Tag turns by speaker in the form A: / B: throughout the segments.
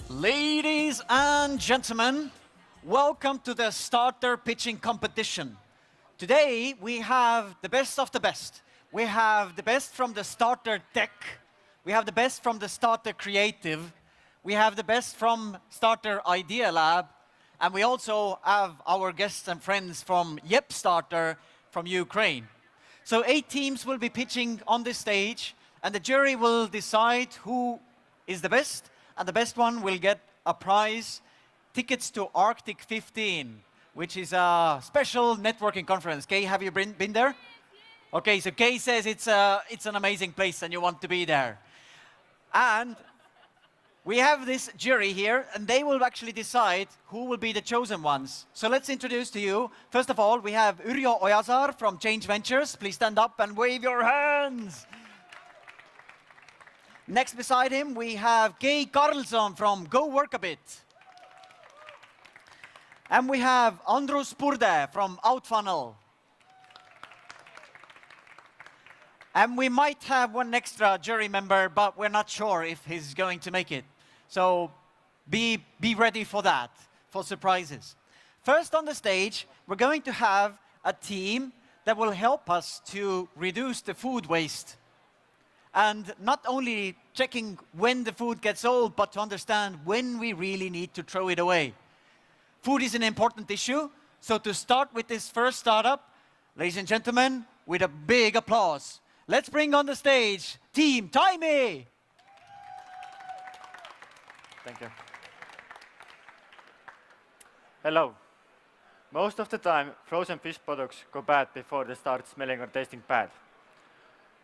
A: Ladies and gentlemen, welcome to the starter pitching competition. Today we have the best of the best. We have the best from the starter tech, we have the best from the starter creative, we have the best from starter idea lab, and we also have our guests and friends from Yep Starter from Ukraine. So 8 teams will be pitching on this stage, and the jury will decide who is the best, and the best one will get a prize, tickets to Arctic 15, which is a special networking conference. Kay, have you been there? Okay, so Kay says it's an amazing place and you want to be there. And we have this jury here, and they will actually decide who will be the chosen ones. So let's introduce to you, first of all, we have Yrjö Ojasaar from Change Ventures. Please stand up and wave your hands. Next beside him, we have Kay Karlsson from Go Work a Bit. And we have Andrus Purde from Outfunnel. And we might have one extra jury member, but we're not sure if he's going to make it. So be ready for that, for surprises. First on the stage, we're going to have a team that will help us to reduce the food waste. And not only checking when the food gets old, but to understand when we really need to throw it away. Food is an important issue, so to start with this first startup, ladies and gentlemen, with a big applause, let's bring on the stage Team Taimi!
B: Thank you. Hello. Most of the time, frozen fish products go bad before they start smelling or tasting bad.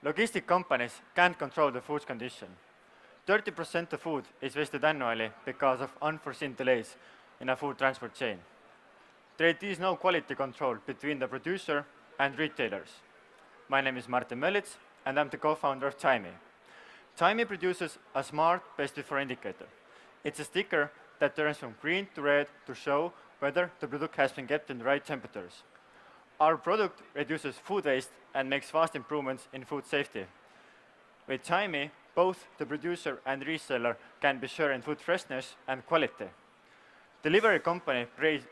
B: Logistic companies can't control the food's condition. 30% of food is wasted annually because of unforeseen delays in a food transport chain. There is no quality control between the producer and retailers. My name is Martin Mölits, and I'm the co-founder of Taimi. Taimi produces a smart best before indicator. It's a sticker that turns from green to red to show whether the product has been kept in the right temperatures. Our product reduces food waste and makes fast improvements in food safety. With Taimi, both the producer and reseller can be sure in food freshness and quality. Delivery company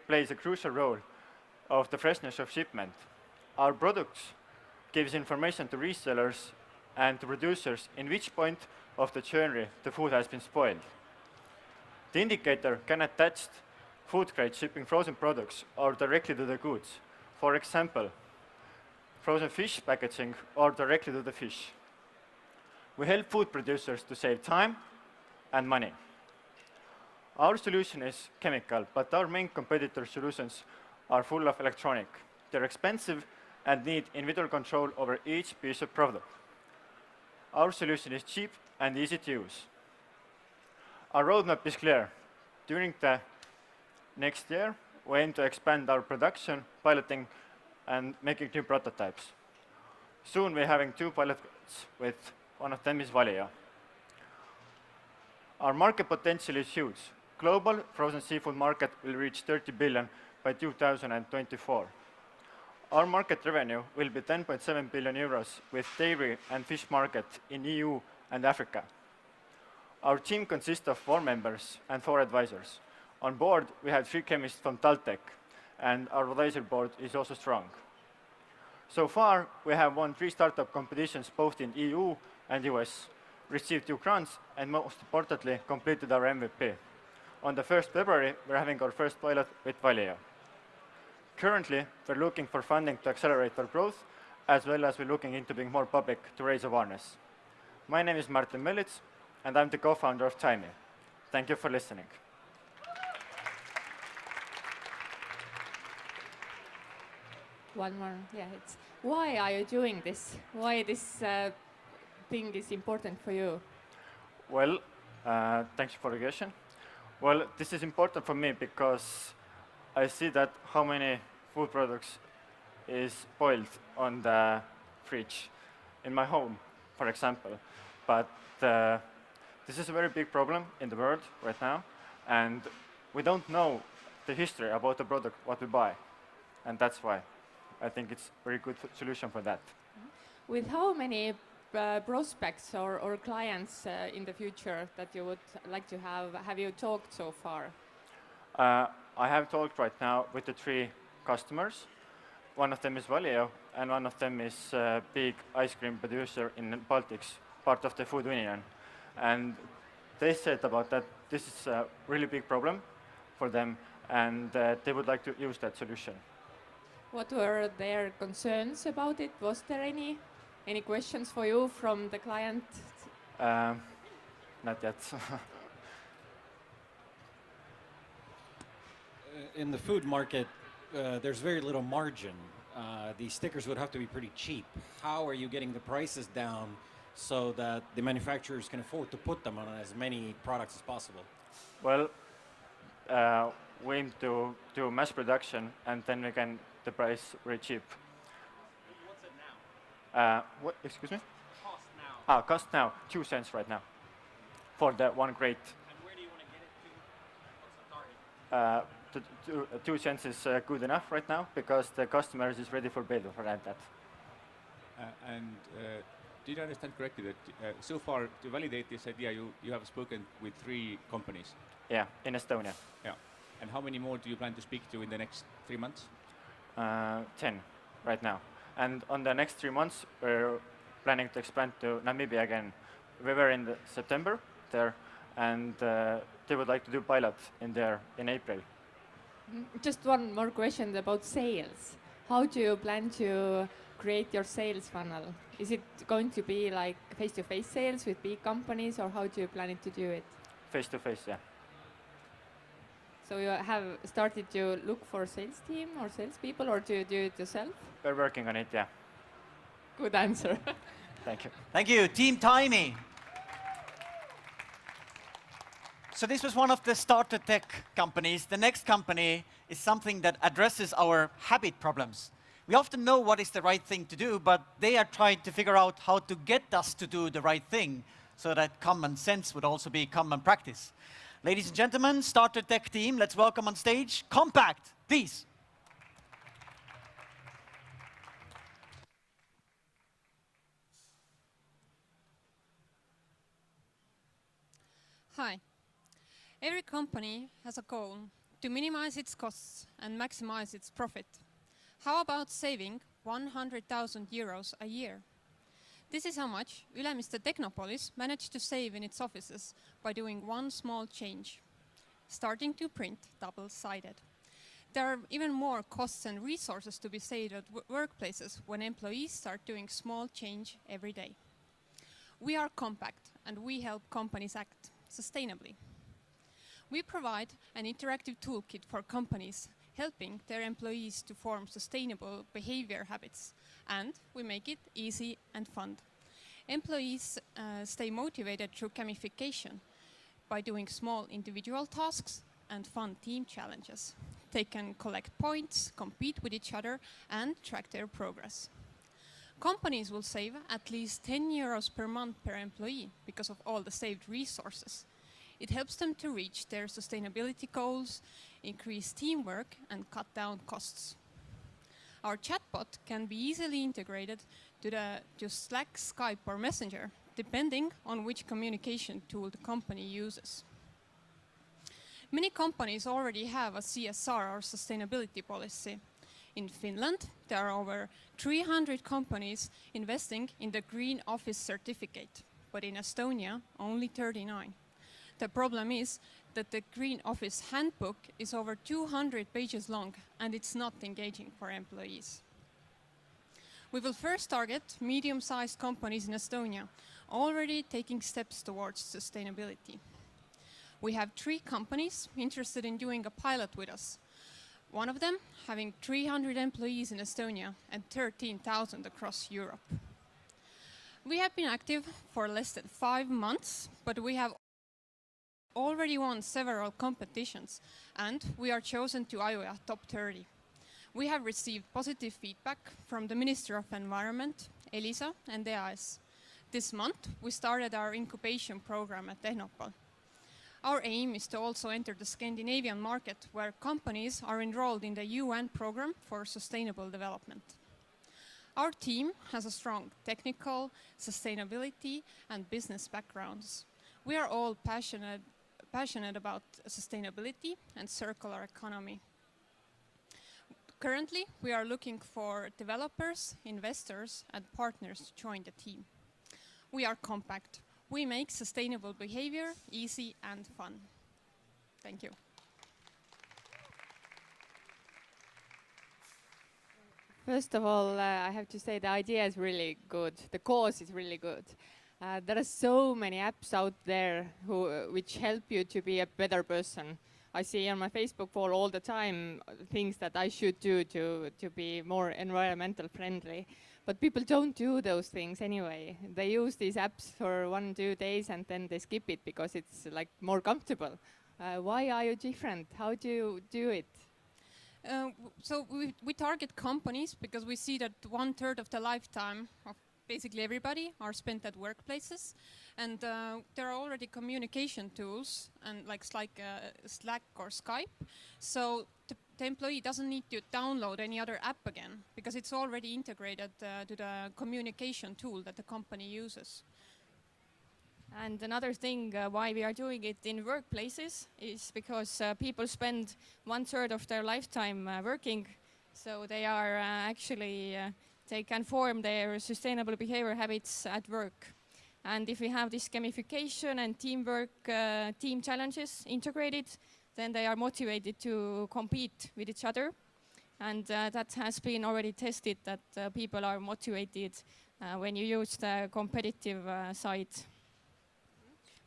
B: plays a crucial role of the freshness of shipment. Our products gives information to resellers and to producers in which point of the journey the food has been spoiled. The indicator can attach food grade shipping frozen products or directly to the goods. For example, frozen fish packaging or directly to the fish. We help food producers to save time and money. Our solution is chemical, but our main competitor solutions are full of electronic. They're expensive and need individual control over each piece of product. Our solution is cheap and easy to use. Our roadmap is clear. During the next year, we aim to expand our production, piloting, and making new prototypes. Soon we're having 2 pilots with one of them is Valio. Our market potential is huge. Global frozen seafood market will reach 30 billion by 2024. Our market revenue will be 10.7 billion euros with dairy and fish market in EU and Africa. Our team consists of 4 members and 4 advisors. On board, we have 3 chemists from Taltech, and our advisor board is also strong. So far, we have won 3 startup competitions both in EU and US, received 2 grants, and most importantly, completed our MVP. On the 1st February, we're having our first pilot with Valio. Currently, we're looking for funding to accelerate our growth, as well as we're looking into being more public to raise awareness. My name is Martin Mölits, and I'm the co-founder of Taimi. Thank you for listening.
C: One more, yeah. It's why are you doing this? Why this thing is important for you?
B: Well, thanks for the question. Well, this is important for me because I see that how many food products is spoiled on the fridge in my home, for example. But this is a very big problem in the world right now, and we don't know the history about the product, what we buy, and that's why I think it's a very good solution for that.
C: With how many prospects or clients in the future that you would like to have? Have you talked so far?
B: I have talked right now with the 3 customers. One of them is Valio, and one of them is a big ice cream producer in the Baltics, part of the food union. And they said about that this is a really big problem for them, and they would like to use that solution.
C: What were their concerns about it? Was there any questions for you from the client?
B: Not yet.
D: In the food market, there's very little margin. These stickers would have to be pretty cheap. How are you getting the prices down so that the manufacturers can afford to put them on as many products as possible?
B: Well, we aim to do mass production, and then we can the price very cheap.
D: What's it now?
B: What? Excuse me?
D: Cost now.
B: Cost now 2 cents right now for the one crate.
D: And where do you want to get it to? What's the target?
B: 2 cents is good enough right now because the customers is ready for bid for that.
E: Did I understand correctly that so far to validate this idea you have spoken with 3 companies?
B: Yeah, in Estonia.
E: Yeah. And how many more do you plan to speak to in the next 3 months?
B: 10 right now. And on the next 3 months, we're planning to expand to Namibia again. We were in September there, and they would like to do pilot in there in April.
C: Just one more question about sales. How do you plan to create your sales funnel? Is it going to be like face-to-face sales with big companies, or how do you plan it to do it?
B: Face-to-face, yeah.
C: So you have started to look for sales team or salespeople, or do you do it yourself?
B: We're working on it, yeah.
C: Good answer.
B: Thank you.
A: Thank you, Team Timey. So this was one of the starter tech companies. The next company is something that addresses our habit problems. We often know what is the right thing to do, but they are trying to figure out how to get us to do the right thing so that common sense would also be common practice. Ladies and gentlemen, starter tech team, let's welcome on stage Compact, please.
F: Hi. Every company has a goal to minimize its costs and maximize its profit. How about saving 100,000 euros a year? This is how much Ülemiste Technopolis managed to save in its offices by doing one small change, starting to print double-sided. There are even more costs and resources to be saved at workplaces when employees start doing small change every day. We are Compact, and we help companies act sustainably. We provide an interactive toolkit for companies, helping their employees to form sustainable behavior habits, and we make it easy and fun. Employees stay motivated through gamification by doing small individual tasks and fun team challenges. They can collect points, compete with each other, and track their progress. Companies will save at least 10 euros per month per employee because of all the saved resources. It helps them to reach their sustainability goals, increase teamwork, and cut down costs. Our chatbot can be easily integrated to Slack, Skype, or Messenger, depending on which communication tool the company uses. Many companies already have a CSR or sustainability policy. In Finland, there are over 300 companies investing in the Green Office certificate, but in Estonia, only 39. The problem is that the Green Office handbook is over 200 pages long, and it's not engaging for employees. We will first target medium-sized companies in Estonia, already taking steps towards sustainability. We have 3 companies interested in doing a pilot with us. One of them having 300 employees in Estonia and 13,000 across Europe. We have been active for less than 5 months, but we have already won several competitions, and we are chosen to IOA Top 30. We have received positive feedback from the Minister of Environment, Elisa, and EAS. This month, we started our incubation program at Tehnopol. Our aim is to also enter the Scandinavian market, where companies are enrolled in the UN program for sustainable development. Our team has a strong technical, sustainability, and business backgrounds. We are all passionate about sustainability and circular economy. Currently, we are looking for developers, investors, and partners to join the team. We are compact. We make sustainable behavior easy and fun. Thank you.
C: First of all, I have to say the idea is really good. The cause is really good. There are so many apps out there which help you to be a better person. I see on my Facebook wall all the time things that I should do to be more environmental friendly. But people don't do those things anyway. They use these apps for 1-2 days and then they skip it because it's like more comfortable. Why are you different? How do you do it?
F: So we target companies because we see that 1/3 of the lifetime of basically everybody are spent at workplaces, and there are already communication tools and like Slack or Skype. So the employee doesn't need to download any other app again because it's already integrated to the communication tool that the company uses.
G: And another thing why we are doing it in workplaces is because people spend 1/3 of their lifetime working, so they are actually, they can form their sustainable behavior habits at work. And if we have this gamification and teamwork, team challenges integrated, then they are motivated to compete with each other. And that has been already tested that people are motivated when you use the competitive side.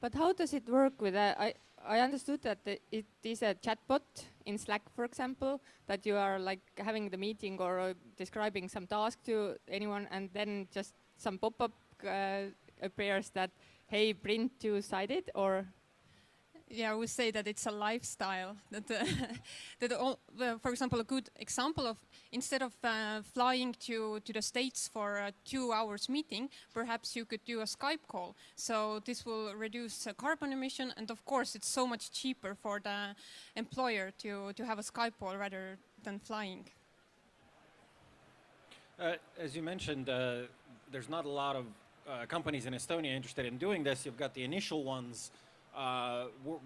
C: But how does it work with I understood that it is a chatbot in Slack, for example, that you are like having the meeting or describing some task to anyone and then just some pop-up appears that, hey, print two-sided, or?
F: Yeah, we say that it's a lifestyle. For example, a good example of instead of flying to the States for a 2 hours meeting, perhaps you could do a Skype call. So this will reduce carbon emission, and of course, it's so much cheaper for the employer to have a Skype call rather than flying.
D: As you mentioned, there's not a lot of companies in Estonia interested in doing this. You've got the initial ones.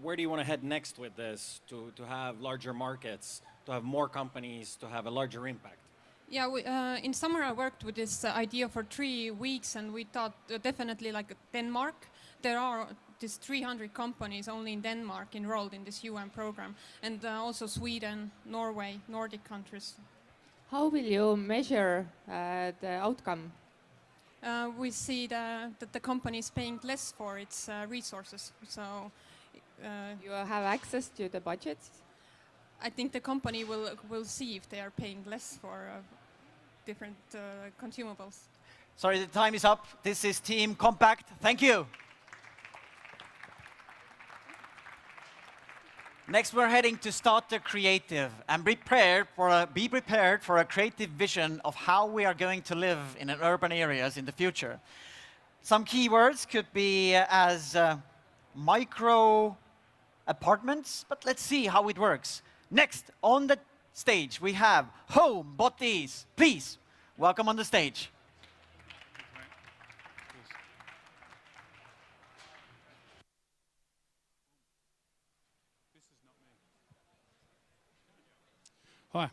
D: Where do you want to head next with this to have larger markets, to have more companies, to have a larger impact?
F: Yeah, in summer I worked with this idea for 3 weeks, and we thought definitely like Denmark. There are these 300 companies only in Denmark enrolled in this UN program, and also Sweden, Norway, Nordic countries.
C: How will you measure the outcome?
F: We see that the company is paying less for its resources. So
C: you have access to the budgets?
F: I think the company will see if they are paying less for different consumables.
A: Sorry, the time is up. This is Team Compact. Thank you. Next, we're heading to STARTUp Creative and be prepared for a creative vision of how we are going to live in urban areas in the future. Some keywords could be as micro apartments, but let's see how it works. Next, on the stage, we have Home Botties. Please, welcome on the stage.
H: Hi,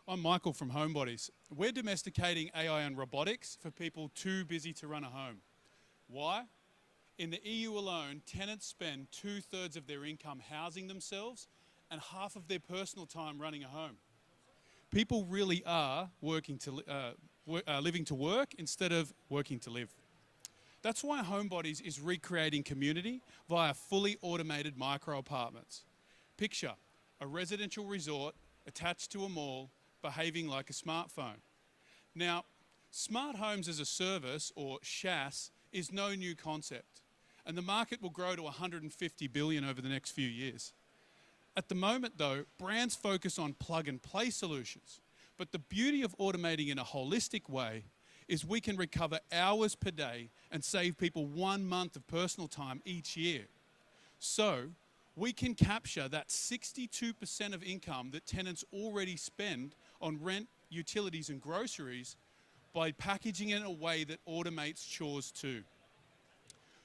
H: I'm Michael from Homebodies. We're domesticating AI and robotics for people too busy to run a home. Why? In the EU alone, tenants spend 2/3 of their income housing themselves and half of their personal time running a home. People really are living to work instead of working to live. That's why Homebodies is recreating community via fully automated micro apartments. Picture a residential resort attached to a mall, behaving like a smartphone. Now, smart homes as a service, or SaaS, is no new concept, and the market will grow to 150 billion over the next few years. At the moment, though, brands focus on plug-and-play solutions, but the beauty of automating in a holistic way is we can recover hours per day and save people 1 month of personal time each year. So, we can capture that 62% of income that tenants already spend on rent, utilities and groceries by packaging it in a way that automates chores too.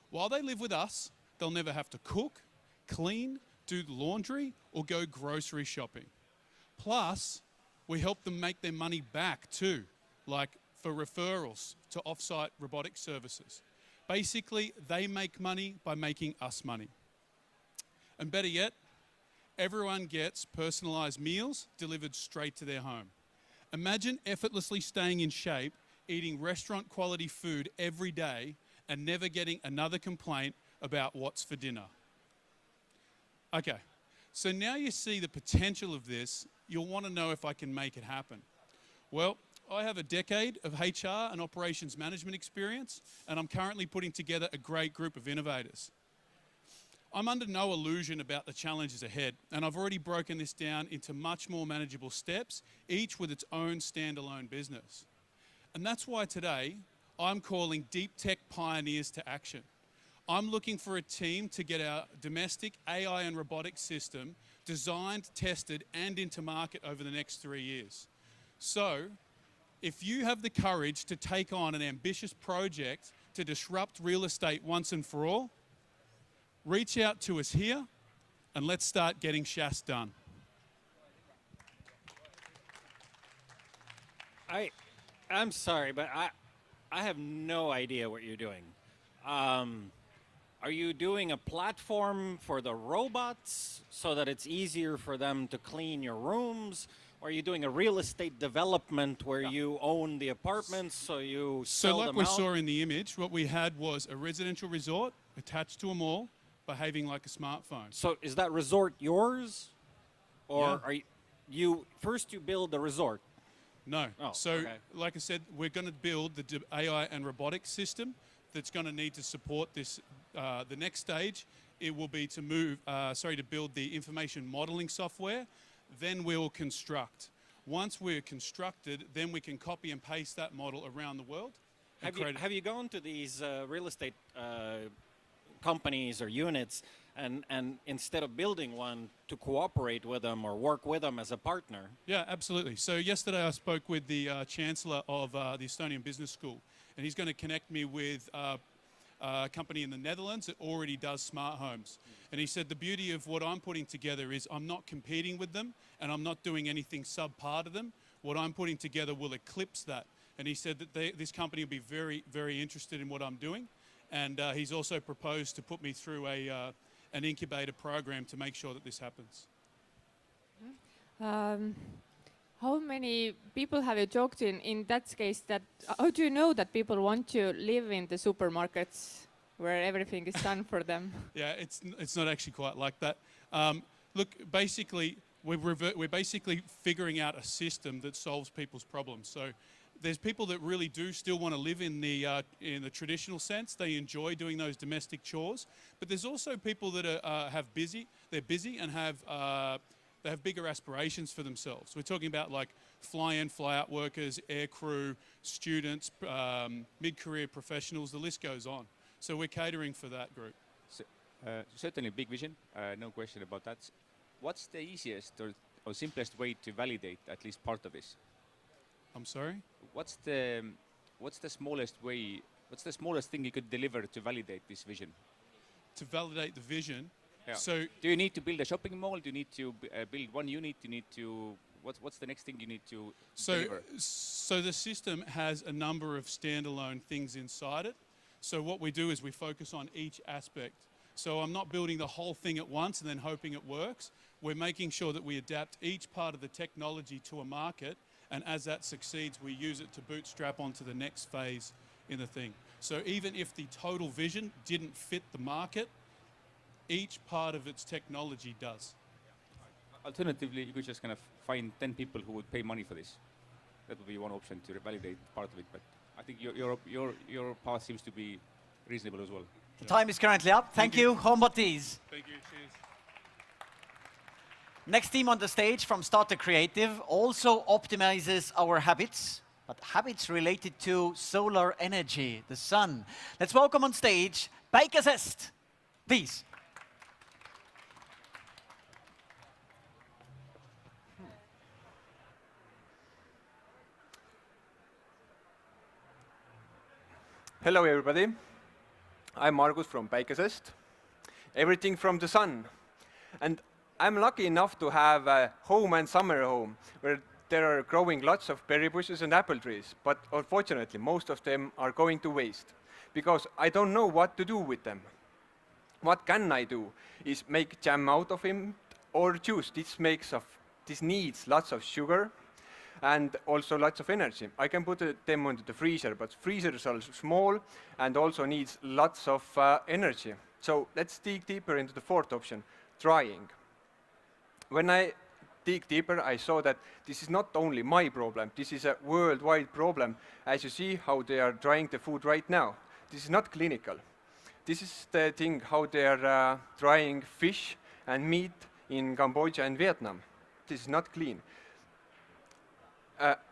H: While they live with us, they'll never have to cook, clean, do the laundry, or go grocery shopping. Plus, we help them make their money back too, like for referrals to off-site robotic services. Basically, they make money by making us money. And better yet, everyone gets personalized meals delivered straight to their home. Imagine effortlessly staying in shape, eating restaurant quality food every day, and never getting another complaint about what's for dinner. Okay, so now you see the potential of this, you'll want to know if I can make it happen. Well, I have a decade of HR and operations management experience, and I'm currently putting together a great group of innovators. I'm under no illusion about the challenges ahead, and I've already broken this down into much more manageable steps, each with its own standalone business. And that's why today, I'm calling deep tech pioneers to action. I'm looking for a team to get our domestic AI and robotics system designed, tested, and into market over the next 3 years. So, if you have the courage to take on an ambitious project to disrupt real estate once and for all, reach out to us here and let's start getting SHAS done.
D: I'm sorry, but I have no idea what you're doing. Are you doing a platform for the robots so that it's easier for them to clean your rooms? Or are you doing a real estate development where you own the apartments so you sell them out?
H: So like we saw in the image, what we had was a residential resort attached to a mall, behaving like a smartphone.
D: So is that resort yours? Or
H: Yeah.
D: are you first you build the resort?
H: No.
D: Oh,
H: So,
D: okay.
H: like I said, we're going to build the AI and robotics system that's going to need to support this. The next stage, it will be to to build the information modeling software. Then we'll construct. Once we're constructed, then we can copy and paste that model around the world.
D: Have you gone to these real estate companies or units and instead of building one to cooperate with them or work with them as a partner?
H: Yeah, absolutely. So yesterday I spoke with the Chancellor of the Estonian Business School, and he's going to connect me with a company in the Netherlands that already does smart homes. And he said the beauty of what I'm putting together is I'm not competing with them and I'm not doing anything subpar to them. What I'm putting together will eclipse that. And he said that this company will be very, very interested in what I'm doing. And he's also proposed to put me through an incubator program to make sure that this happens.
C: How many people have you talked to in that case? How do you know that people want to live in the supermarkets where everything is done for them?
H: Yeah, it's not actually quite like that. Look, basically, we're basically figuring out a system that solves people's problems. So there's people that really do still want to live in the traditional sense. They enjoy doing those domestic chores. But there's also people that they're busy and they have bigger aspirations for themselves. We're talking about like fly-in, fly-out workers, air crew, students, mid-career professionals, the list goes on. So we're catering for that group.
E: So, certainly big vision, no question about that. What's the easiest or simplest way to validate at least part of this?
H: I'm sorry?
E: What's the smallest way, what's the smallest thing you could deliver to validate this vision?
H: To validate the vision.
E: Yeah.
H: So
E: do you need to build a shopping mall? Do you need to build one unit? Do you need to, what's the next thing you need to deliver?
H: So the system has a number of standalone things inside it. So what we do is we focus on each aspect. So I'm not building the whole thing at once and then hoping it works. We're making sure that we adapt each part of the technology to a market, and as that succeeds, we use it to bootstrap onto the next phase in the thing. So even if the total vision didn't fit the market, each part of its technology does.
E: Alternatively, you could just kind of find 10 people who would pay money for this. That would be one option to validate part of it. But I think your path seems to be reasonable as well.
A: The time is currently up. Thank you, HomeBoties.
H: Thank you, cheers.
A: Next team on the stage from Starter Creative also optimizes our habits, but habits related to solar energy, the sun. Let's welcome on stage Päikesest, please.
I: Hello everybody, I'm Margus from Päikesest, everything from the sun. And I'm lucky enough to have a home and summer home where there are growing lots of berry bushes and apple trees, but unfortunately most of them are going to waste because I don't know what to do with them. What can I do is make jam out of him or juice. This needs lots of sugar and also lots of energy. I can put them into the freezer, but freezers are small and also needs lots of energy. So let's dig deeper into the fourth option, drying. When I dig deeper, I saw that this is not only my problem, this is a worldwide problem. As you see how they are drying the food right now. This is not clinical. This is the thing how they are drying fish and meat in Cambodia and Vietnam. This is not clean.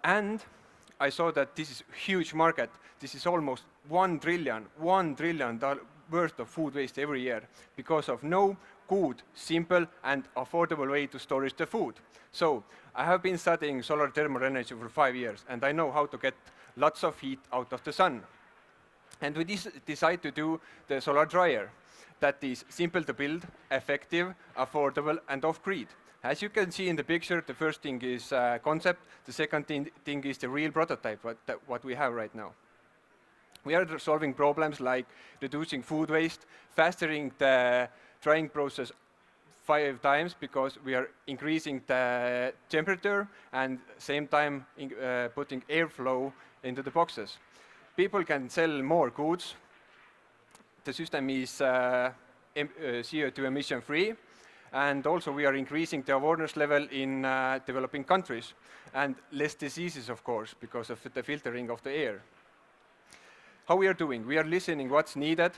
I: And I saw that this is a huge market. This is almost $1 trillion worth of food waste every year because of no good, simple and affordable way to storage the food. So I have been studying solar thermal energy for 5 years and I know how to get lots of heat out of the sun. And we decide to do the solar dryer that is simple to build, effective, affordable and off-grid. As you can see in the picture, the first thing is concept, the second thing is the real prototype, what we have right now. We are solving problems like reducing food waste, fastering the drying process 5 times because we are increasing the temperature and same time putting airflow into the boxes. People can sell more goods. The system is CO2 emission free. And also we are increasing the awareness level in developing countries and less diseases, of course, because of the filtering of the air. How we are doing? We are listening what's needed,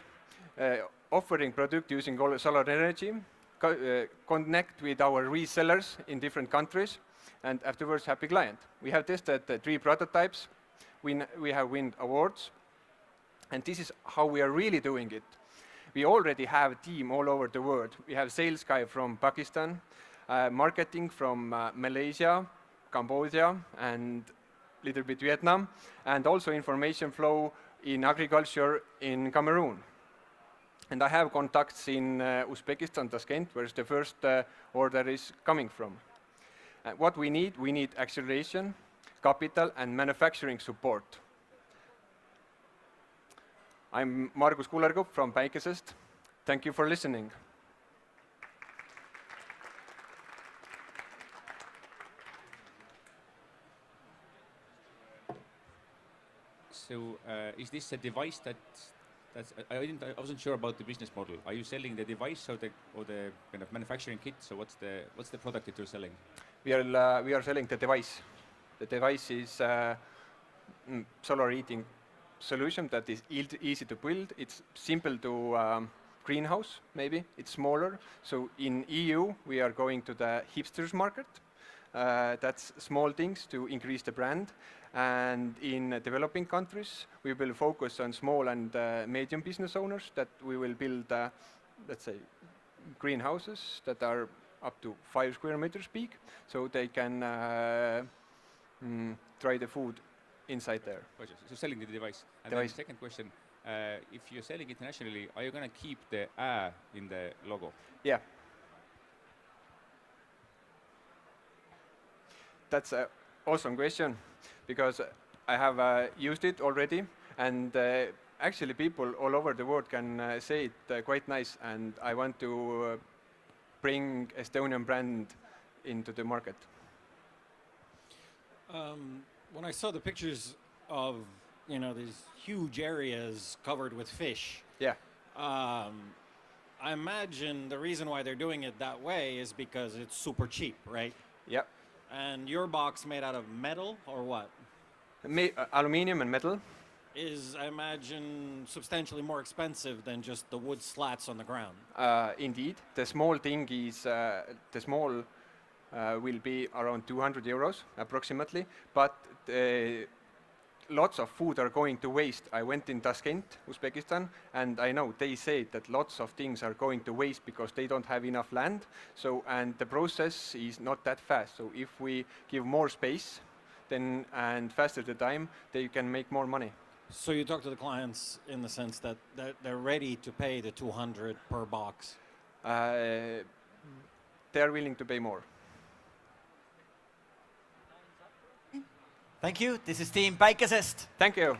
I: offering product using solar energy, connect with our resellers in different countries, and afterwards happy client. We have tested 3 prototypes. We have won awards, and this is how we are really doing it. We already have a team all over the world. We have sales guy from Pakistan, marketing from Malaysia, Cambodia, and little bit Vietnam, and also information flow in agriculture in Cameroon. And I have contacts in Uzbekistan, Tashkent, where the first order is coming from. What we need acceleration, capital, and manufacturing support. I'm Margus Kullerkupp from Päikesest. Thank you for listening.
E: So is this a device I wasn't sure about the business model. Are you selling the device or the kind of manufacturing kit? So what's the product that you're selling?
I: We are selling the device. The device is solar heating solution that is easy to build. It's simple to greenhouse, maybe. It's smaller. So in EU, we are going to the hipsters market. That's small things to increase the brand. And in developing countries, we will focus on small and medium business owners that we will build, let's say, greenhouses that are up to 5 square meters big, so they can try the food inside there.
E: Gotcha. So selling the device. And then the second question, if you're selling internationally, are you going to keep the A in the logo?
I: Yeah. That's an awesome question, because I have used it already, and actually people all over the world can say it quite nice, and I want to bring Estonian brand into the market.
D: When I saw the pictures of, these huge areas covered with fish,
I: yeah,
D: I imagine the reason why they're doing it that way is because it's super cheap, right?
I: Yeah.
D: And your box made out of metal or what?
I: Aluminium and metal.
D: Is, I imagine, substantially more expensive than just the wood slats on the ground.
I: Indeed. The small thing is, will be around 200 euros approximately, but lots of food are going to waste. I went in Tashkent, Uzbekistan, and I know they say that lots of things are going to waste because they don't have enough land. So, and the process is not that fast. So if we give more space, then and faster the time, they can make more money.
D: So you talk to the clients in the sense that they're ready to pay the 200 per box.
I: They're willing to pay more.
A: Thank you. This is Team Päikesest.
I: Thank you.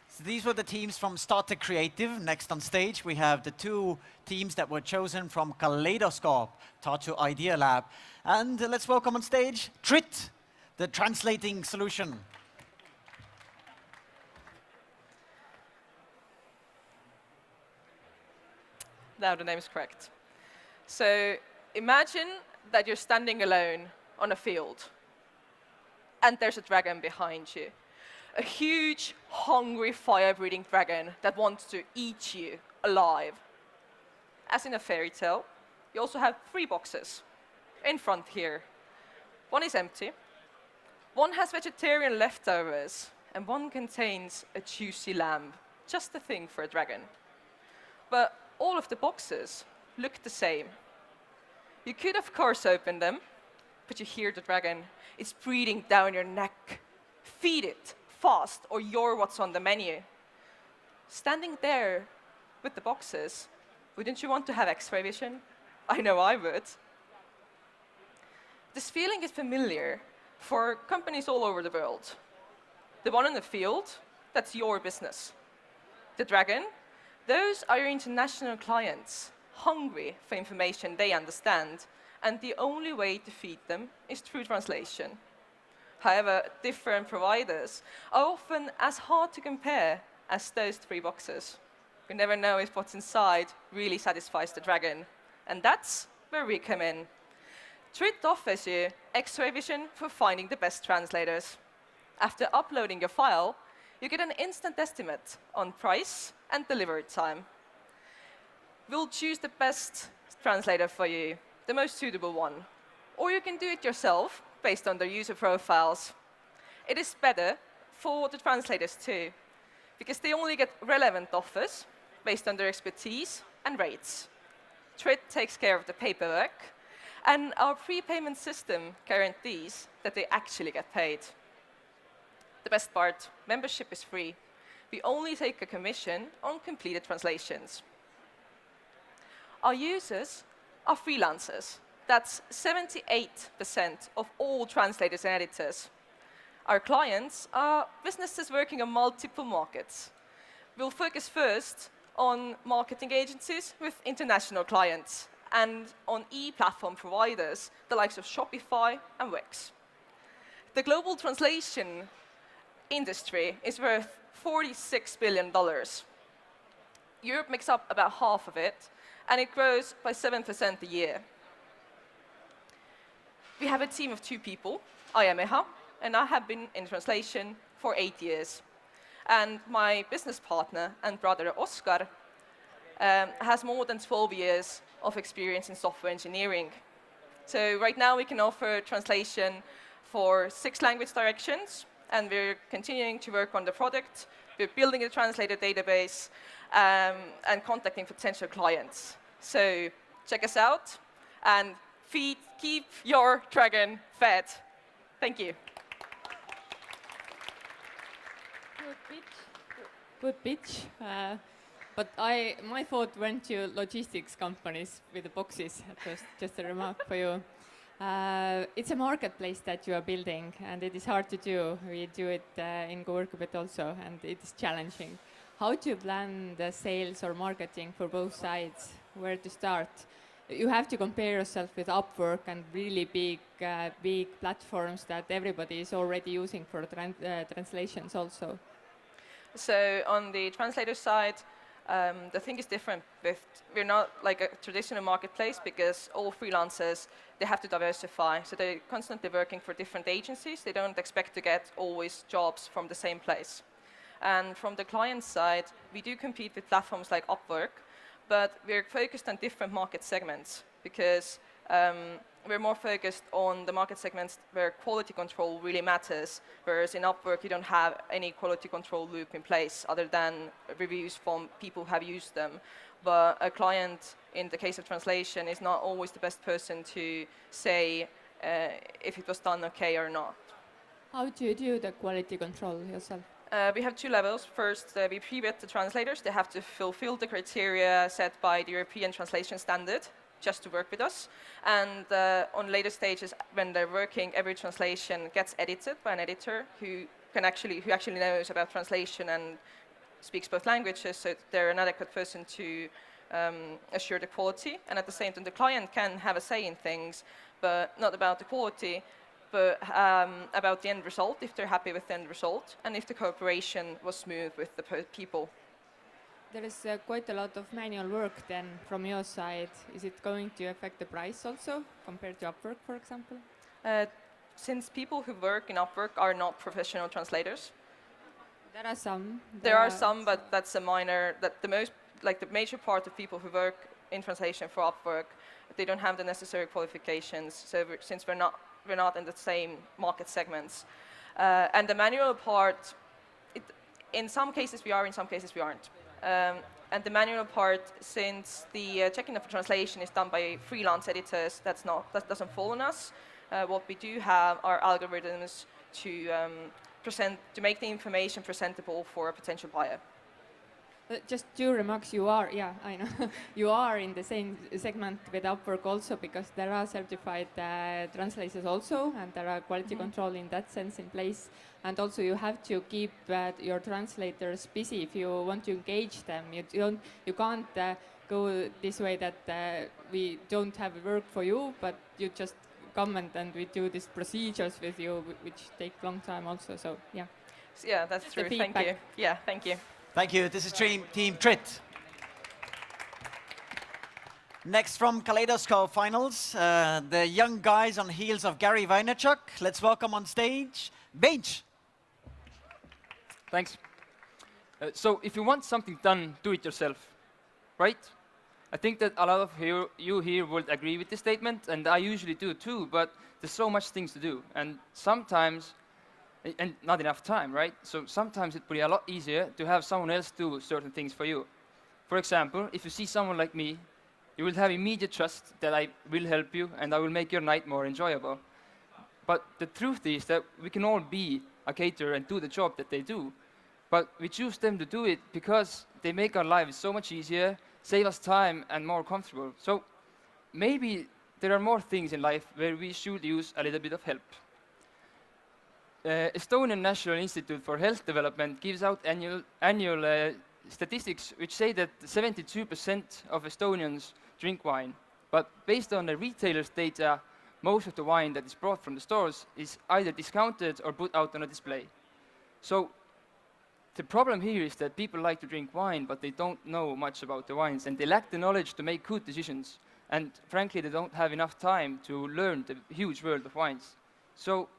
A: So these were the teams from Starter Creative. Next on stage, we have the two teams that were chosen from Kaleidoscope, Tartu Idea Lab. And let's welcome on stage Trit, the translating solution.
J: Now the name is correct. So imagine that you're standing alone on a field, and there's a dragon behind you. A huge, hungry, fire-breathing dragon that wants to eat you alive. As in a fairy tale, you also have 3 boxes in front here. One is empty, one has vegetarian leftovers, and one contains a juicy lamb, just the thing for a dragon. But all of the boxes look the same. You could, of course, open them, but you hear the dragon. It's breathing down your neck. Feed it fast, or you're what's on the menu. Standing there with the boxes, wouldn't you want to have X-ray vision? I know I would. This feeling is familiar for companies all over the world. The one in the field, that's your business. The dragon, those are your international clients, hungry for information they understand, and the only way to feed them is through translation. However, different providers are often as hard to compare as those 3 boxes. You never know if what's inside really satisfies the dragon, and that's where we come in. Trit offers you X-ray vision for finding the best translators. After uploading your file, you get an instant estimate on price and delivery time. We'll choose the best translator for you, the most suitable one. Or you can do it yourself based on their user profiles. It is better for the translators too, because they only get relevant offers based on their expertise and rates. Trit takes care of the paperwork, and our prepayment system guarantees that they actually get paid. The best part, membership is free. We only take a commission on completed translations. Our users are freelancers. That's 78% of all translators and editors. Our clients are businesses working on multiple markets. We'll focus first on marketing agencies with international clients and on e-platform providers, the likes of Shopify and Wix. The global translation industry is worth $46 billion. Europe makes up about half of it, and it grows by 7% a year. We have a team of 2 people. I am Eha, and I have been in translation for 8 years. And my business partner and brother, Oskar, has more than 12 years of experience in software engineering. So right now we can offer translation for 6 language directions, and we're continuing to work on the product. We're building a translator database and contacting potential clients. So check us out and keep your dragon fed. Thank you.
C: Good pitch. But my thought went to logistics companies with the boxes. Just a remark for you. It's a marketplace that you are building, and it is hard to do. We do it in GoWorkabit also, and it is challenging. How do you plan the sales or marketing for both sides? Where to start? You have to compare yourself with Upwork and really big platforms that everybody is already using for translations also.
J: So on the translator side, the thing is different. We're not like a traditional marketplace because all freelancers, they have to diversify. So they're constantly working for different agencies. They don't expect to get always jobs from the same place. And from the client side, we do compete with platforms like Upwork, but we're focused on different market segments because we're more focused on the market segments where quality control really matters, whereas in Upwork you don't have any quality control loop in place other than reviews from people who have used them. But a client, in the case of translation, is not always the best person to say if it was done okay or not.
C: How do you do the quality control yourself?
J: We have two levels. First, we pre-vet the translators. They have to fulfill the criteria set by the European translation standard just to work with us. And on later stages, when they're working, every translation gets edited by an editor who actually knows about translation and speaks both languages, so they're an adequate person to assure the quality. And at the same time, the client can have a say in things, but not about the quality, but about the end result, if they're happy with the end result, and if the cooperation was smooth with the people.
C: There is quite a lot of manual work then from your side. Is it going to affect the price also, compared to Upwork, for example?
J: Since people who work in Upwork are not professional translators.
C: There are some.
J: There are some, but that's a minor, the major part of people who work in translation for Upwork, they don't have the necessary qualifications, so since we're not in the same market segments. And the manual part, in some cases we are, in some cases we aren't. And the manual part, since the checking of the translation is done by freelance editors, that doesn't fall on us. What we do have are algorithms to make the information presentable for a potential buyer.
C: Just two remarks. You are, yeah, I know. You are in the same segment with Upwork also, because there are certified translators also, and there are quality control in that sense in place. And also you have to keep your translators busy if you want to engage them. You can't go this way that we don't have work for you, but you just come and we do these procedures with you, which take long time also. So yeah.
J: Yeah, that's true. Thank you. Yeah, thank you.
A: Thank you. This is Team Trit. Next from Kaleidoscope Finals, the young guys on heels of Gary Vaynerchuk. Let's welcome on stage, Bench.
K: Thanks. So if you want something done, do it yourself, right? I think that a lot of you here would agree with this statement, and I usually do too, but there's so much things to do, and sometimes and not enough time, right? So sometimes it would be a lot easier to have someone else do certain things for you. For example, if you see someone like me, you will have immediate trust that I will help you and I will make your night more enjoyable. But the truth is that we can all be a caterer and do the job that they do. But we choose them to do it because they make our lives so much easier, save us time and more comfortable. So maybe there are more things in life where we should use a little bit of help. Estonian National Institute for Health Development gives out annual statistics which say that 72% of Estonians drink wine. But based on the retailers' data, most of the wine that is brought from the stores is either discounted or put out on a display. So the problem here is that people like to drink wine, but they don't know much about the wines, and they lack the knowledge to make good decisions. And frankly, they don't have enough time to learn the huge world of wines. So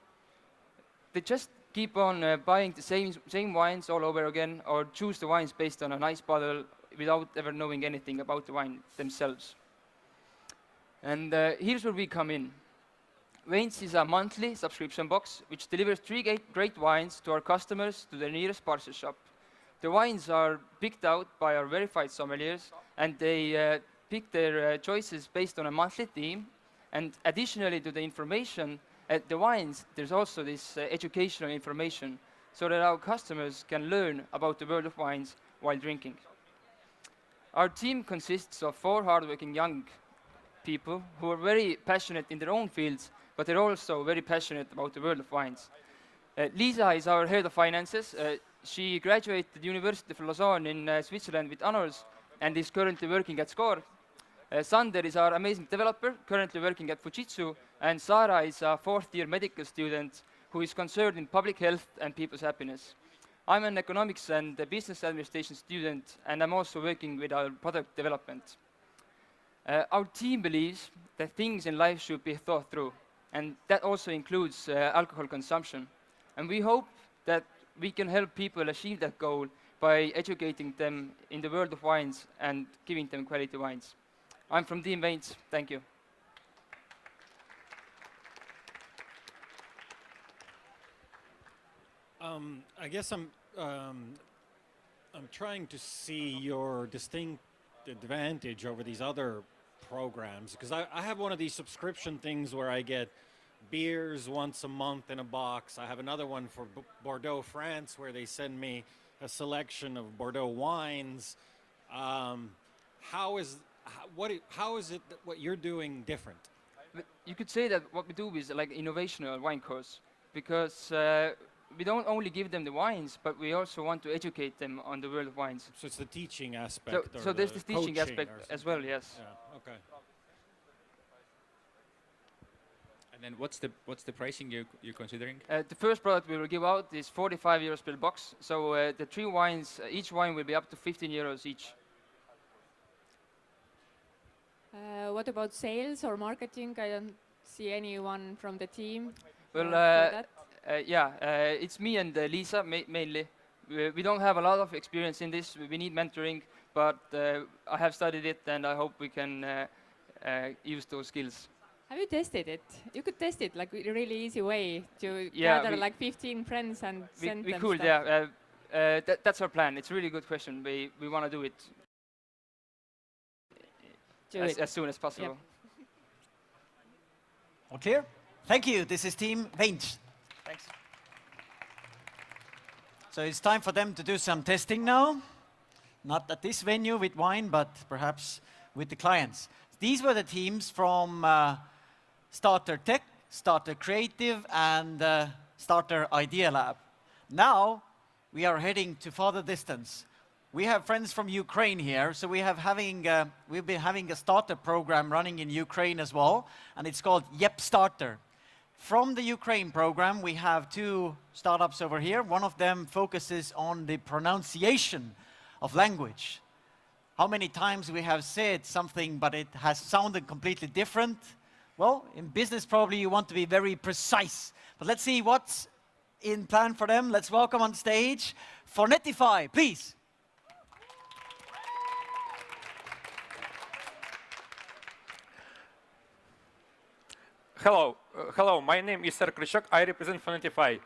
K: they just keep on buying the same wines all over again, or choose the wines based on a nice bottle without ever knowing anything about the wine themselves. And here's where we come in. Vains is a monthly subscription box which delivers 3 great wines to our customers to their nearest parcel shop. The wines are picked out by our verified sommeliers, and they pick their choices based on a monthly theme. And additionally to the information, the wines, there's also this educational information so that our customers can learn about the world of wines while drinking. Our team consists of 4 hardworking young people who are very passionate in their own fields, but they're also very passionate about the world of wines. Lisa is our head of finances. She graduated the University of Lausanne in Switzerland with honors and is currently working at Score. Sander is our amazing developer, currently working at Fujitsu, and Sara is a 4th-year medical student who is concerned in public health and people's happiness. I'm an economics and business administration student, and I'm also working with our product development. Our team believes that things in life should be thought through, and that also includes alcohol consumption. And we hope that we can help people achieve that goal by educating them in the world of wines and giving them quality wines. I'm from Team Vains. Thank you.
D: I guess I'm trying to see your distinct advantage over these other programs, because I have one of these subscription things where I get beers once a month in a box. I have another one for Bordeaux, France, where they send me a selection of Bordeaux wines. How is it that what you're doing different?
K: But you could say that what we do is like innovational wine course, because we don't only give them the wines, but we also want to educate them on the world of wines.
D: So it's the teaching aspect.
K: So there's the teaching aspect as well, yes.
D: Yeah, okay.
E: And then what's the pricing you're considering?
K: The first product we will give out is 45 euros per box. So the 3 wines, each wine will be up to 15 euros each.
C: What about sales or marketing? I don't see anyone from the team.
K: Well, it's me and Lisa mainly. We don't have a lot of experience in this. We need mentoring, but I have studied it, and I hope we can use those skills.
C: Have you tested it? You could test it like a really easy way to
K: Yeah,
C: gather like 15 friends and send
K: We
C: them
K: could,
C: stuff.
K: yeah. That's our plan. It's a really good question. We want to do it as soon as possible.
C: Yep.
A: All clear? Thank you. This is Team Veins.
K: Thanks.
A: So it's time for them to do some testing now. Not at this venue with wine, but perhaps with the clients. These were the teams from Starter Tech, Starter Creative, and Starter Idea Lab. Now we are heading to farther distance. We have friends from Ukraine here, so we've been having a starter program running in Ukraine as well, and it's called Yep Starter. From the Ukraine program, we have 2 startups over here. One of them focuses on the pronunciation of language. How many times we have said something, but it has sounded completely different? Well, in business, probably you want to be very precise. But let's see what's in plan for them. Let's welcome on stage Phonetify, please.
L: Hello, my name is Sir Krychok. I represent Phonetify.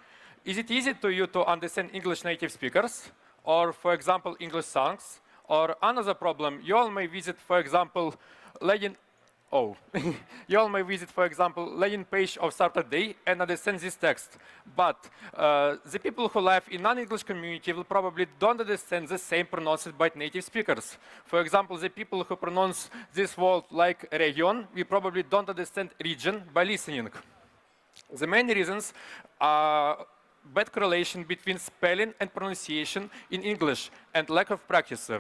L: Is it easy to you to understand English native speakers? Or, for example, English songs? Or another problem, you all may visit, for example, landing page of Starter Day and understand this text. But the people who live in non-English community will probably don't understand the same pronounced by native speakers. For example, the people who pronounce this word like region, we probably don't understand region by listening. The main reasons are bad correlation between spelling and pronunciation in English and lack of practice.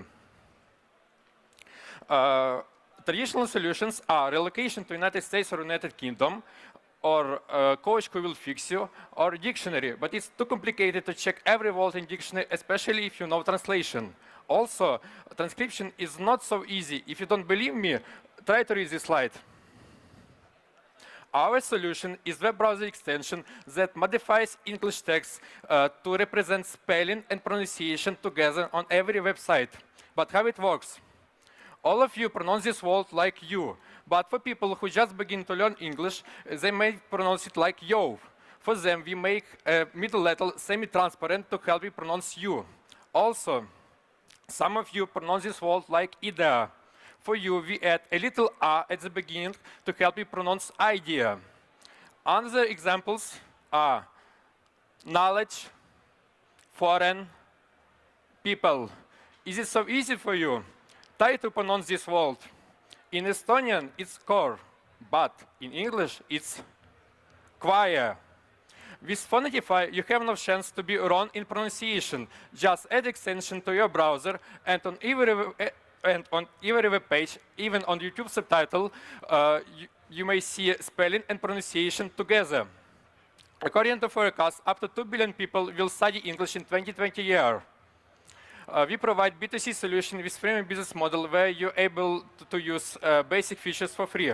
L: Traditional solutions are relocation to United States or United Kingdom, or a coach who will fix you, or dictionary, but it's too complicated to check every word in dictionary, especially if you know translation. Also, transcription is not so easy. If you don't believe me, try to read this slide. Our solution is web browser extension that modifies English text to represent spelling and pronunciation together on every website. But how it works? All of you pronounce this word like you, but for people who just begin to learn English, they may pronounce it like yo. For them, we make a middle letter semi-transparent to help you pronounce you. Also, some of you pronounce this word like idea. For you, we add a little a at the beginning to help you pronounce idea. Other examples are knowledge, foreign, people. Is it so easy for you? Try to pronounce this word. In Estonian, it's core, but in English, it's choir. With Phonetify, you have no chance to be wrong in pronunciation. Just add extension to your browser, and on every web page, even on YouTube subtitle, you may see spelling and pronunciation together. According to forecasts, up to 2 billion people will study English in 2020 year. We provide B2C solution with freemium business model where you're able to use basic features for free.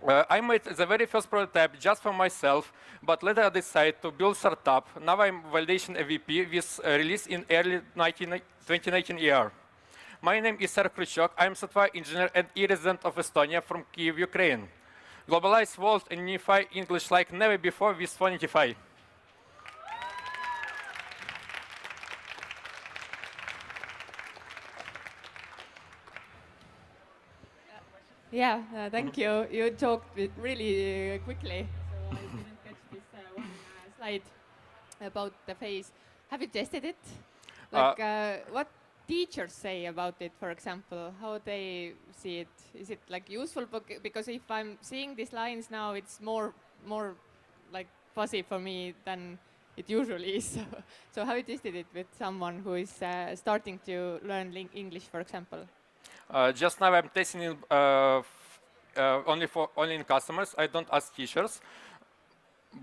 L: I made the very first prototype just for myself, but later I decided to build STARTUp. Now I'm validation MVP with release in early 2019 year. My name is Sir Krychok. I'm software engineer and e-resident of Estonia from Kyiv, Ukraine. Globalize world and unify English like never before with Phonetify.
C: Yeah, thank you. You talked really quickly, so I didn't catch this one slide about the face. Have you tested it? Like, what teachers say about it, for example, how they see it? Is it like useful? Because if I'm seeing these lines now, it's more like fuzzy for me than it usually is. So have you tested it with someone who is starting to learn English, for example?
L: Just now I'm testing it only in customers. I don't ask teachers.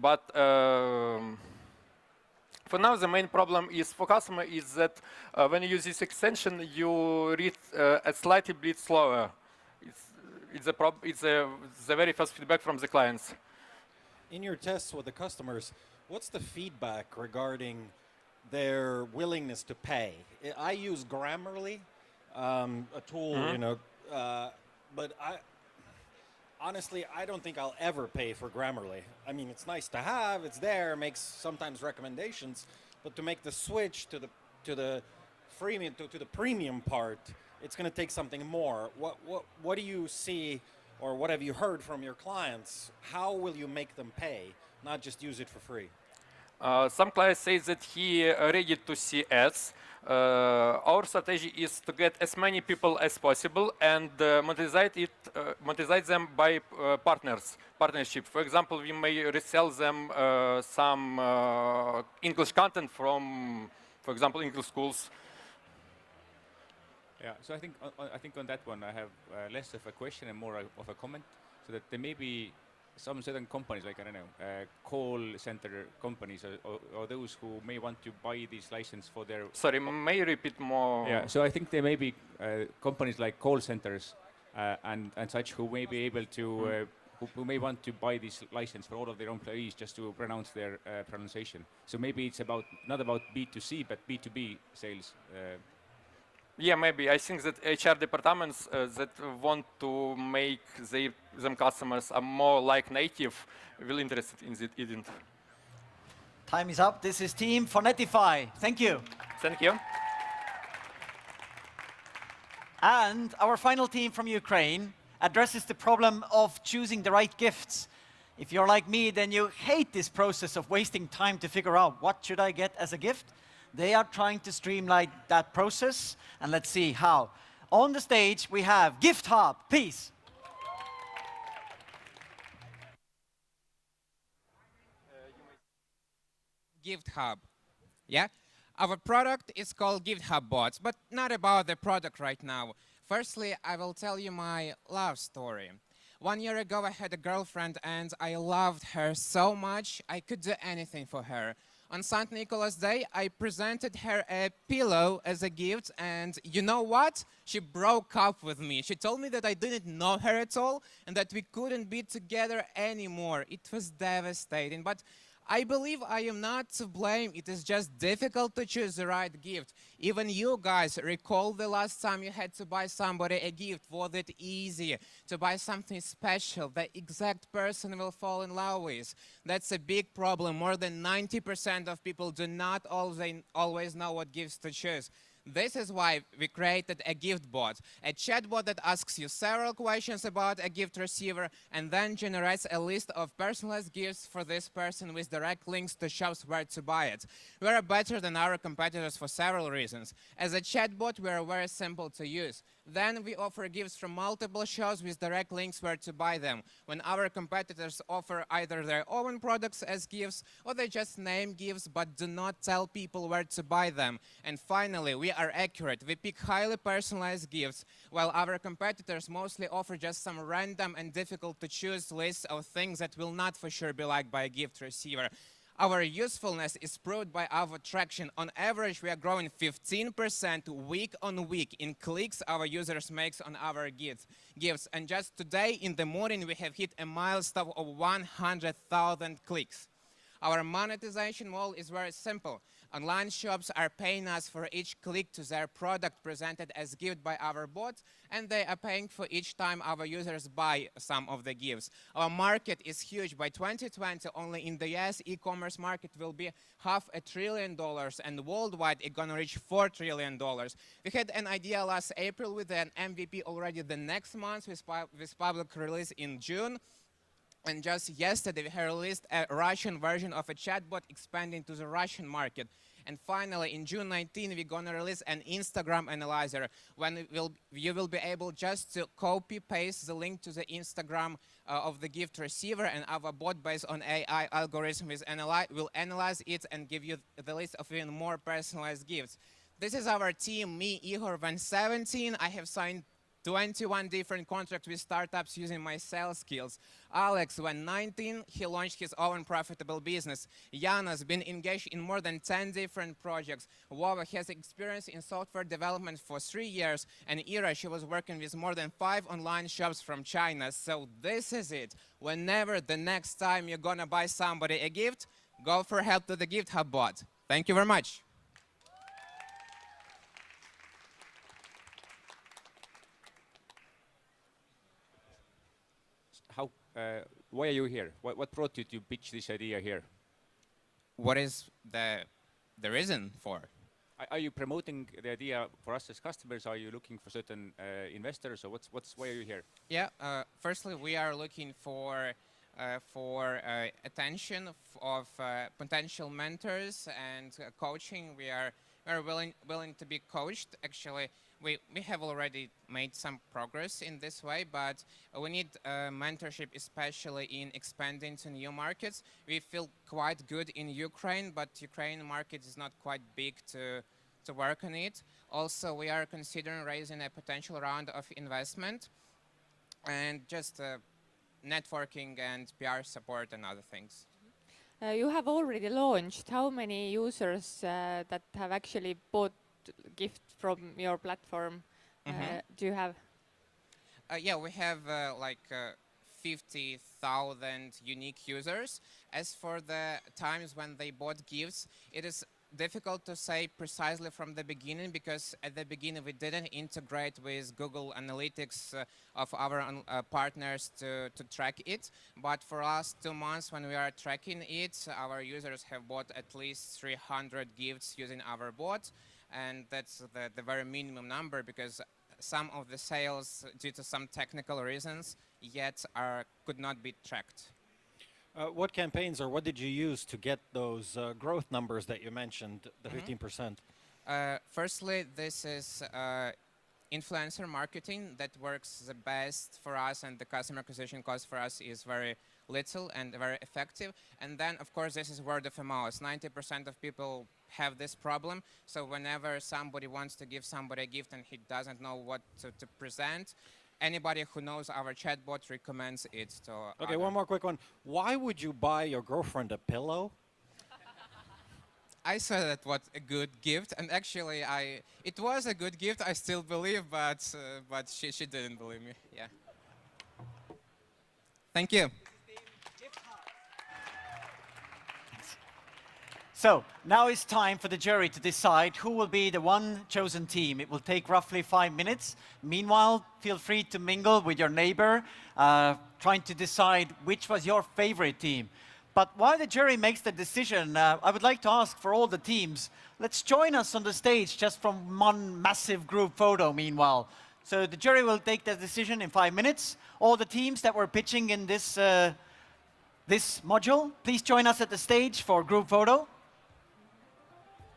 L: But for now, the main problem is for customer is that when you use this extension, you read a slightly bit slower. It's the very first feedback from the clients.
D: In your tests with the customers, what's the feedback regarding their willingness to pay? I use Grammarly, a tool, but honestly, I don't think I'll ever pay for Grammarly. I mean, it's nice to have, it's there, makes sometimes recommendations, but to make the switch to the freemium to the premium part, it's going to take something more. What do you see, or what have you heard from your clients? How will you make them pay, not just use it for free?
L: Some clients say that he ready to see ads. Our strategy is to get as many people as possible and monetize them by partnership. For example, we may resell them some English content from, for example, English schools.
E: Yeah, so I think on that one I have less of a question and more of a comment. So that there may be some certain companies, like, I don't know, call center companies or those who may want to buy this license for their...
L: Sorry, may you repeat more?
E: Yeah, so I think there may be companies like call centers and such who may be able to, who may want to buy this license for all of their employees just to pronounce their pronunciation. So maybe it's not about B2C, but B2B sales.
L: Yeah, maybe. I think that HR departments that want to make them customers are more like native, will interested in it.
A: Time is up. This is Team Phonetify. Thank you.
L: Thank you.
A: And our final team from Ukraine addresses the problem of choosing the right gifts. If you're like me, then you hate this process of wasting time to figure out what should I get as a gift. They are trying to streamline that process, and let's see how. On the stage, we have Gift Hub. Peace.
M: Gift Hub. Yeah? Our product is called Gift Hub Bots, but not about the product right now. Firstly, I will tell you my love story. 1 year ago, I had a girlfriend, and I loved her so much, I could do anything for her. On St. Nicholas Day, I presented her a pillow as a gift, and you know what? She broke up with me. She told me that I didn't know her at all and that we couldn't be together anymore. It was devastating, but I believe I am not to blame. It is just difficult to choose the right gift. Even you guys recall the last time you had to buy somebody a gift. Was it easy to buy something special the exact person will fall in love with? That's a big problem. More than 90% of people do not always know what gifts to choose. This is why we created a gift bot, a chatbot that asks you several questions about a gift receiver and then generates a list of personalized gifts for this person with direct links to shops where to buy it. We are better than our competitors for several reasons. As a chatbot, we are very simple to use. Then we offer gifts from multiple shops with direct links where to buy them. When our competitors offer either their own products as gifts or they just name gifts but do not tell people where to buy them. And finally, we are accurate. We pick highly personalized gifts, while our competitors mostly offer just some random and difficult to choose lists of things that will not for sure be liked by a gift receiver. Our usefulness is proved by our traction. On average, we are growing 15% week on week in clicks our users make on our gifts. And just today in the morning, we have hit a milestone of 100,000 clicks. Our monetization model is very simple. Online shops are paying us for each click to their product presented as gift by our bot, and they are paying for each time our users buy some of the gifts. Our market is huge. By 2020, only in the US, e-commerce market will be $500 billion, and worldwide, it's gonna reach $4 trillion. We had an idea last April with an MVP already the next month with public release in June. And just yesterday, we have released a Russian version of a chatbot expanding to the Russian market. And finally, in June 19, we're going to release an Instagram analyzer when you will be able just to copy-paste the link to the Instagram of the gift receiver, and our bot based on AI algorithm will analyze it and give you the list of even more personalized gifts. This is our team, me, Igor, when 17, I have signed 21 different contracts with startups using my sales skills. Alex, when 19, he launched his own profitable business. Jana's been engaged in more than 10 different projects. Wova has experience in software development for 3 years. And Ira, she was working with more than 5 online shops from China. So this is it. Whenever the next time you're gonna buy somebody a gift, go for help to the Gift Hub bot. Thank you very much.
E: Why are you here? What brought you to pitch this idea here?
M: What is the reason for?
E: Are you promoting the idea for us as customers? Are you looking for certain investors, or why are you here?
M: Yeah. Firstly, we are looking for attention of potential mentors and coaching. We are willing to be coached. Actually, we have already made some progress in this way, but we need mentorship, especially in expanding to new markets. We feel quite good in Ukraine, but Ukraine market is not quite big to work on it. Also, we are considering raising a potential round of investment and just networking and PR support and other things.
C: You have already launched. How many users that have actually bought gift from your platform do you have?
M: Yeah, we have like 50,000 unique users. As for the times when they bought gifts, it is difficult to say precisely from the beginning, because at the beginning we didn't integrate with Google Analytics of our partners to track it. But for us 2 months when we are tracking it, our users have bought at least 300 gifts using our bot. And that's the very minimum number, because some of the sales, due to some technical reasons, yet could not be tracked.
D: What campaigns or what did you use to get those growth numbers that you mentioned, the 15%?
M: Firstly, this is influencer marketing that works the best for us, and the customer acquisition cost for us is very little and very effective. And then, of course, this is word of mouth. 90% of people have this problem. So whenever somebody wants to give somebody a gift and he doesn't know what to present, anybody who knows our chatbot recommends it to
D: Okay, one more quick one. Why would you buy your girlfriend a pillow?
M: I said that was a good gift, and actually, it was a good gift. I still believe, but she didn't believe me. Yeah. Thank you.
A: So now it's time for the jury to decide who will be the one chosen team. It will take roughly 5 minutes. Meanwhile, feel free to mingle with your neighbor, trying to decide which was your favorite team. But while the jury makes the decision, I would like to ask for all the teams, let's join us on the stage just from one massive group photo meanwhile. So the jury will take the decision in 5 minutes. All the teams that were pitching in this module, please join us at the stage for group photo.